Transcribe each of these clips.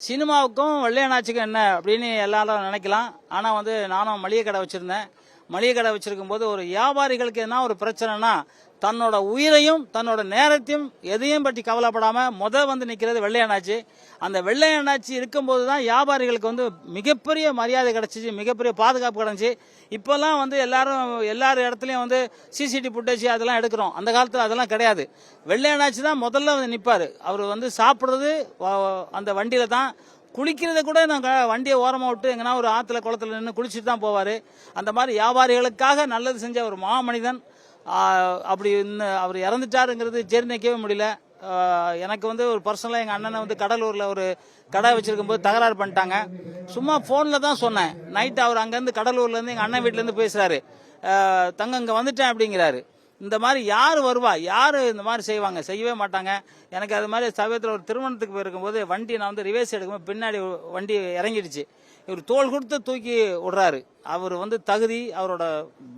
சினிமாவுக்கும் வெள்ளையனாச்சிக்கும் என்ன அப்படின்னு எல்லாரும் நினைக்கலாம். ஆனால் வந்து நானும் மளிகை கடை வச்சுருந்தேன். மளிகை கடை வச்சிருக்கும் போது ஒரு வியாபாரிகளுக்கு என்ன ஒரு பிரச்சனைனா, தன்னோட உயிரையும் தன்னோட நேரத்தையும் எதையும் பற்றி கவலைப்படாமல் வந்து நிற்கிறது வெள்ளையனாச்சி. அந்த வெள்ளையனாச்சி இருக்கும்போது தான் வியாபாரிகளுக்கு வந்து மிகப்பெரிய மரியாதை கிடச்சிச்சு, மிகப்பெரிய பாதுகாப்பு கிடச்சி. இப்போல்லாம் வந்து எல்லார் இடத்துலையும் வந்து சிசிடிவி ஃபுட்டேஜ் அதெல்லாம் எடுக்கிறோம். அந்த காலத்தில் அதெல்லாம் கிடையாது. வெள்ளையனாச்சி தான் முதல்ல வந்து நிற்பார். அவர் வந்து சாப்பிட்றது அந்த வண்டியில் தான், குளிக்கிறத கூட நாங்கள் வண்டியை ஓரமாக விட்டு எங்கன்னா ஒரு ஆற்றுல குளத்தில் நின்று குளிச்சுட்டு தான் போவார். அந்த மாதிரி வியாபாரிகளுக்காக நல்லது செஞ்ச ஒரு மாமனிதன். அப்படி அவர் இறந்துட்டாருங்கிறது ஜீர்ணிக்கவே முடியல. எனக்கு வந்து ஒரு பர்சனலாக எங்கள் அண்ணனை வந்து கடலூரில் ஒரு கடை வச்சிருக்கும் போது தகராறு பண்ணிட்டாங்க. சும்மா ஃபோனில் தான் சொன்னேன். நைட்டு அவர் அங்கேருந்து கடலூர்லேருந்து எங்கள் அண்ணன் வீட்டிலேருந்து பேசுகிறாரு. தங்க இங்கே வந்துட்டேன் அப்படிங்கிறாரு. இந்த மாதிரி யார் வருவா, யார் இந்த மாதிரி செய்வாங்க? செய்யவே மாட்டாங்க. எனக்கு அது மாதிரி சமயத்தில் ஒரு திருமணத்துக்கு போயிருக்கும்போது வண்டி நான் வந்து ரிவேஸ் எடுக்கும்போது பின்னாடி வண்டி இறங்கிடுச்சு. இவர் தோள் கொடுத்து தூக்கி விடுறாரு. அவர் வந்து தகுதி, அவரோட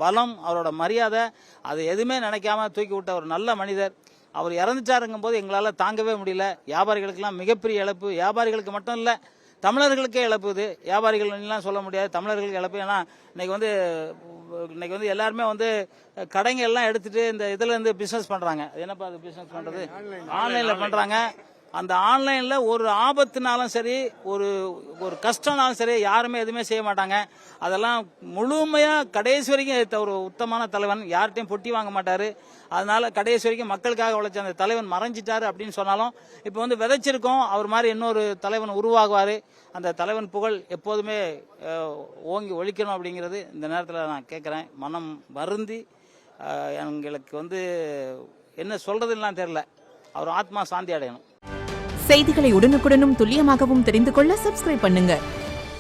பலம், அவரோட மரியாதை அது எதுவுமே நினைக்காம தூக்கி விட்ட ஒரு நல்ல மனிதர். அவர் இறந்துட்டாருங்கும் போது எங்களால் தாங்கவே முடியல. வியாபாரிகளுக்கெல்லாம் மிகப்பெரிய இழப்பு. வியாபாரிகளுக்கு மட்டும் இல்லை, தமிழர்களுக்கே இழப்பு. இது வியாபாரிகள்லாம் சொல்ல முடியாது, தமிழர்களுக்கு இழப்பு. ஏன்னா இன்னைக்கு வந்து எல்லாருமே வந்து கடைங்க எல்லாம் எடுத்துட்டு இந்த இதுல இருந்து பிசினஸ் பண்றாங்க. என்னப்பா அது பிசினஸ் பண்றது? ஆன்லைன்ல பண்றாங்க. அந்த ஆன்லைன்ல ஒரு ஆபத்துனாலும் சரி, ஒரு கஷ்டம்னாலும் சரி, யாருமே எதுவுமே செய்ய மாட்டாங்க. அதெல்லாம் முழுமையா கடைசி வரைக்கும் ஒரு உத்தமான தலைவன். யார்கிட்டையும் பொட்டி வாங்க மாட்டாரு. அதனால கடைசி வரைக்கும் மக்களுக்காக உழைச்ச அந்த தலைவன் மறைஞ்சிட்டாரு அப்படின்னு சொன்னாலும் இப்போ வந்து விதைச்சிருக்கோம். அவர் மாதிரி இன்னொரு தலைவன் உருவாகுவாரு. அந்த தலைவன் புகழ் எப்போதுமே ஓங்கி ஒழிக்கணும் அப்படிங்கிறது இந்த நேரத்தில் நான் கேட்குறேன். மனம் வருந்தி எங்களுக்கு வந்து என்ன சொல்றதுலாம் தெரியல. அவர் ஆத்மா சாந்தி அடையணும். செய்திகளை உடனுக்குடனும் துல்லியமாகவும் தெரிந்து கொள்ள சப்ஸ்கிரைப் பண்ணுங்க.